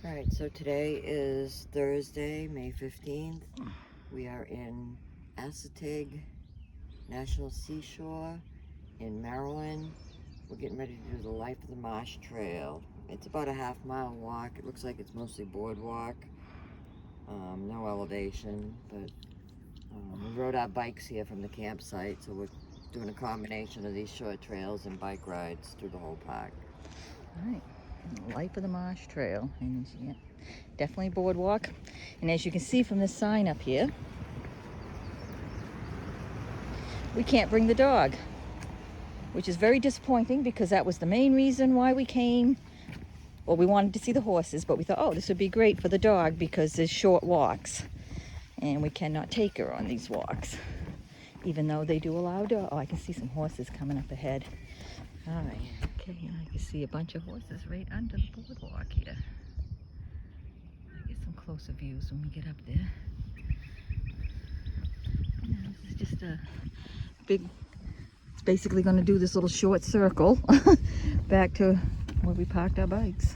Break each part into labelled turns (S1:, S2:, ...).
S1: Alright, so today is Thursday, May 15th. We are in ASSATEAGUE National Seashore in Maryland. We're getting ready to do the Life of the Marsh Trail. It's about a half-mile walk. It looks like it's mostly boardwalk. No elevation, but we rode our bikes here from the campsite, so we're doing a combination of these short trails and bike rides through the whole park.
S2: All right, Life of the Marsh Trail, and yeah, definitely boardwalk. And as you can see from this sign up here, we can't bring the dog, which is very disappointing because that was the main reason why we came. Well, we wanted to see the horses, but we thought, oh, this would be great for the dog because there's short walks, and we cannot take her on these walks, even though they do allow dog. Oh, I can see some horses coming up ahead. All right, okay, and I can see a bunch of horses right under the boardwalk here. I'll get some closer views when we get up there. And this is just a big, it's basically going to do this little short circle back to where we parked our bikes.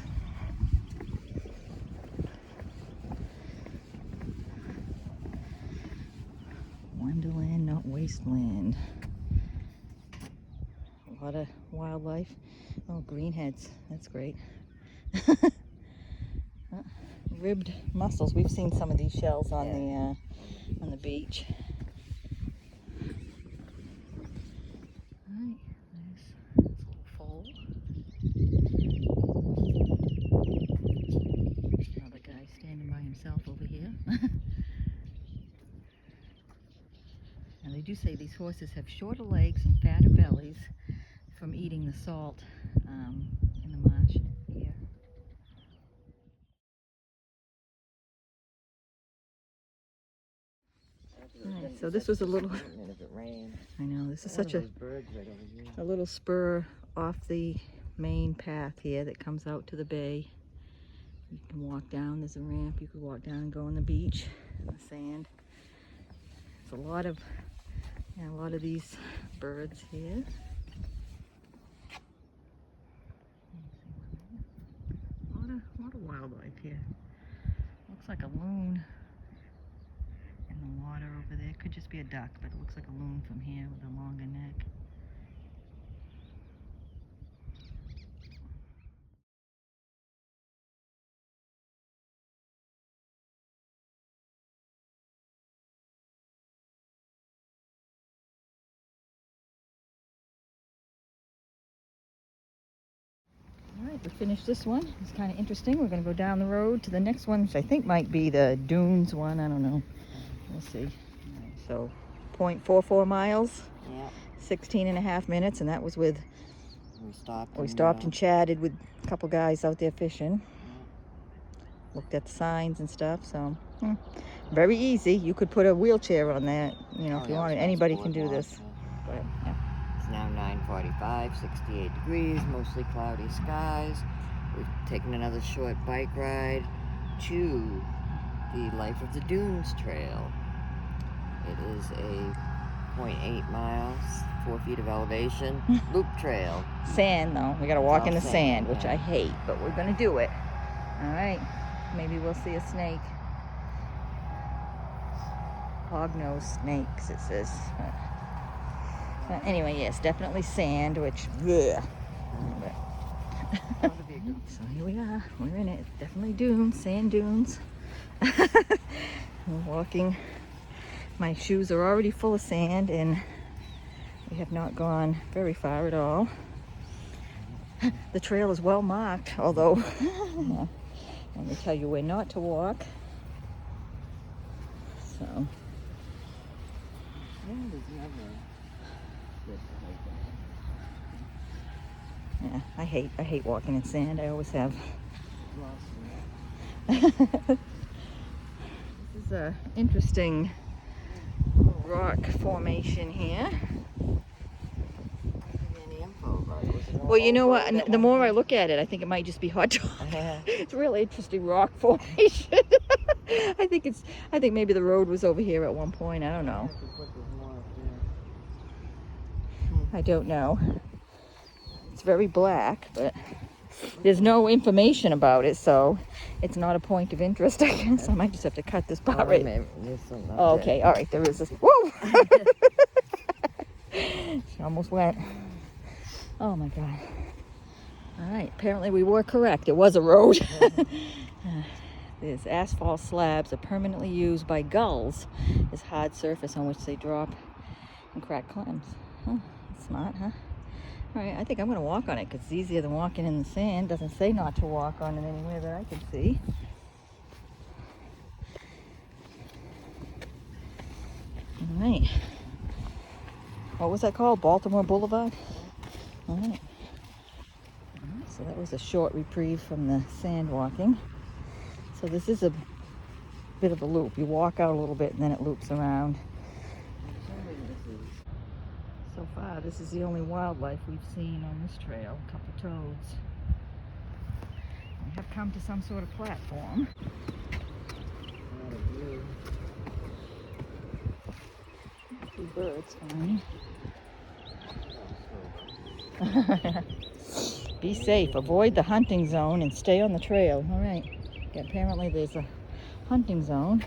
S2: Wonderland, not wasteland. A lot of wildlife. Oh, greenheads, that's great. Ribbed mussels. We've seen some of these shells on the beach. All right, there's this little foal. Another guy standing by himself over here. And they do say these horses have shorter legs and fatter bellies from eating the salt in the marsh here. Right, so this was a little, I know, this is such a little spur off the main path here that comes out to the bay. You can walk down, there's a ramp, you could walk down and go on the beach, on the sand. There's a lot of these birds here. A lot of wildlife here. Looks like a loon in the water over there. Could just be a duck, but it looks like a loon from here with a longer neck. All right, we finished this one. It's kind of interesting. We're going to go down the road to the next one, which I think might be the dunes one. I don't know. We'll see. So 0.44 miles,
S1: Yeah.
S2: 16 and a half minutes, and that was with, we stopped and chatted with a couple guys out there fishing. Yeah. Looked at the signs and stuff, so very easy. You could put a wheelchair on that, you know, if you wanted. Anybody can do this. But, yeah.
S1: It's now 9:45, 68 degrees, mostly cloudy skies. We've taken another short bike ride to the Life of the Dunes Trail. It is a 0.8 miles, 4 feet of elevation, loop trail.
S2: Sand though, we gotta walk in the sand, which I hate, but we're gonna do it. All right, maybe we'll see a snake. Hognose snakes, it says. But anyway, yes, definitely sand, which, bleh. So here we are, we're in it. Definitely dunes, sand dunes. We're walking. My shoes are already full of sand and we have not gone very far at all. The trail is well marked, although let me tell you where not to walk. So yeah, I hate walking in sand. I always have. This is a interesting rock formation here. Well, you know what? The more I look at it, I think it might just be hot dog. It's a really interesting rock formation. I think maybe the road was over here at one point. I don't know. I don't know. It's very black, but there's no information about it, so it's not a point of interest, I guess. I might just have to cut this part right.
S1: There's something up
S2: Oh,
S1: there.
S2: okay, all right, there is this. Whoa! She almost went. Oh my God. All right, apparently we were correct. It was a road. These asphalt slabs are permanently used by gulls as hard surface on which they drop and crack clams. Huh, that's smart, huh? All right, I think I'm gonna walk on it because it's easier than walking in the sand. Doesn't say not to walk on it anywhere that I can see. All right. What was that called? Baltimore Boulevard? All right. So that was a short reprieve from the sand walking. So this is a bit of a loop. You walk out a little bit and then it loops around. So far, this is the only wildlife we've seen on this trail. A couple toads. We have come to some sort of platform. Two birds, fine. Be safe. Avoid the hunting zone and stay on the trail. All right. Yeah, apparently there's a hunting zone.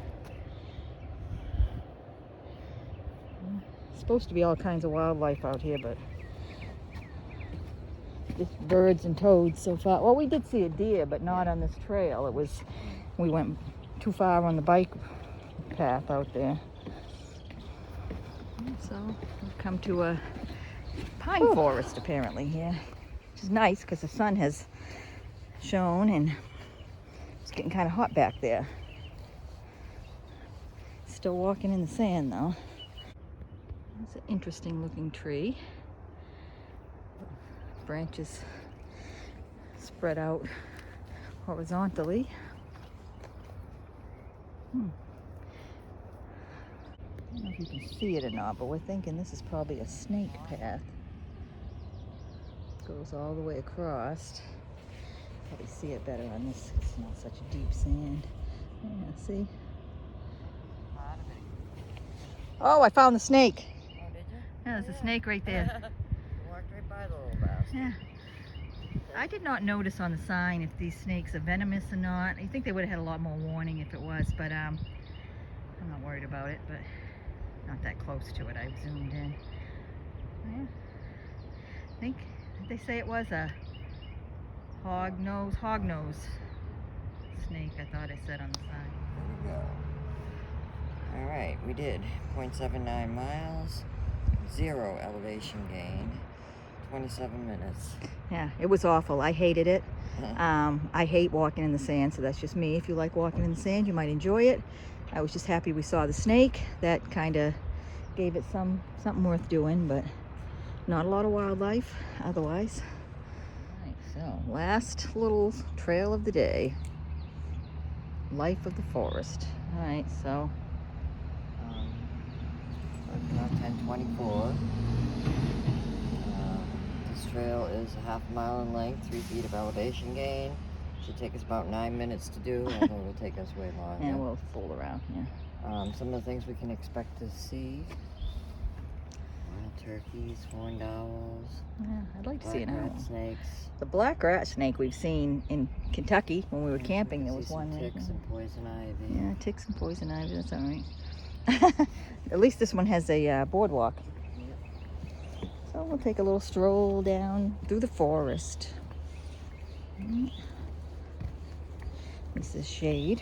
S2: Supposed to be all kinds of wildlife out here, but just birds and toads so far. Well, we did see a deer, but not on this trail. We went too far on the bike path out there. So we've come to a pine forest apparently here, which is nice because the sun has shone and it's getting kind of hot back there. Still walking in the sand though. It's an interesting looking tree. Branches spread out horizontally. I don't know if you can see it or not, but we're thinking this is probably a snake path. Goes all the way across. Probably see it better on this. It's not such a deep sand. Yeah, see? Oh, I found the snake.
S1: Oh, did you?
S2: Yeah, there's a snake right there.
S1: You walked right by the little bastard.
S2: Yeah. I did not notice on the sign if these snakes are venomous or not. I think they would have had a lot more warning if it was, but I'm not worried about it, but not that close to it. I zoomed in. Yeah. I think they say it was a hognose snake, I thought it said on the sign.
S1: There we go. All right, we did 0.79 miles, 0 elevation gain, 27 minutes.
S2: Yeah, it was awful. I hated it. I hate walking in the sand, so that's just me. If you like walking in the sand, you might enjoy it. I was just happy we saw the snake. That kind of gave it something worth doing, but not a lot of wildlife otherwise. All right, so last little trail of the day. Life of the forest. All right, so
S1: About 10:24. This trail is a half mile in length, 3 feet of elevation gain. Should take us about 9 minutes to do, although it will take us way longer.
S2: and we'll fool around. Yeah.
S1: Some of the things we can expect to see: wild turkeys, horned owls,
S2: Yeah, I'd like to see an
S1: black rat
S2: owl.
S1: snakes.
S2: The black rat snake we've seen in Kentucky when we were camping. There
S1: See
S2: was
S1: some
S2: one. Right
S1: ticks
S2: there.
S1: and poison ivy.
S2: Yeah, ticks and poison ivy. That's all right. At least this one has a boardwalk. So we'll take a little stroll down through the forest. This is shade.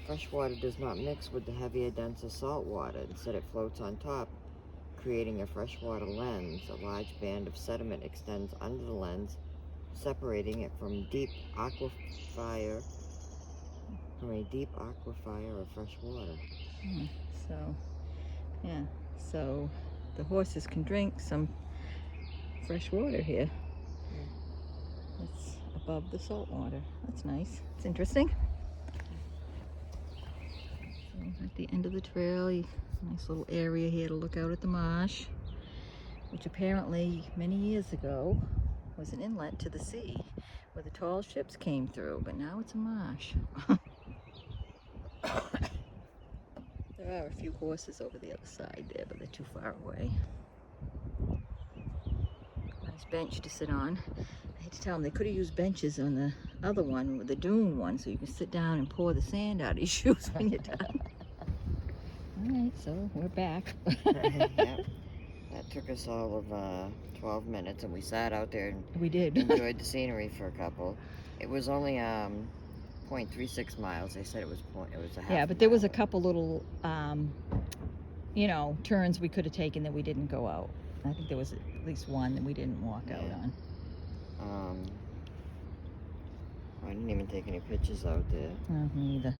S1: Fresh water does not mix with the heavier, denser salt water. Instead, it floats on top, creating a freshwater lens. A large band of sediment extends under the lens, separating it from a deep aquifer of fresh water.
S2: So, yeah. So the horses can drink some fresh water here. It's above the salt water. That's nice. It's interesting. So at the end of the trail, nice little area here to look out at the marsh, which apparently many years ago was an inlet to the sea where the tall ships came through, but now it's a marsh. There are a few horses over the other side there, but they're too far away. Nice bench to sit on. I hate to tell them they could have used benches on the other one, the dune one, so you can sit down and pour the sand out of your shoes when you're done. All right, so we're back.
S1: Yep. That took us all of 12 minutes, and we sat out there and
S2: We did.
S1: enjoyed the scenery for a couple. It was only 0.36 miles. They said it was a half.
S2: Yeah, but there was a couple little, you know, turns we could have taken that we didn't go out. I think there was at least one that we didn't walk out on.
S1: I didn't even take any pictures out there.
S2: Me either.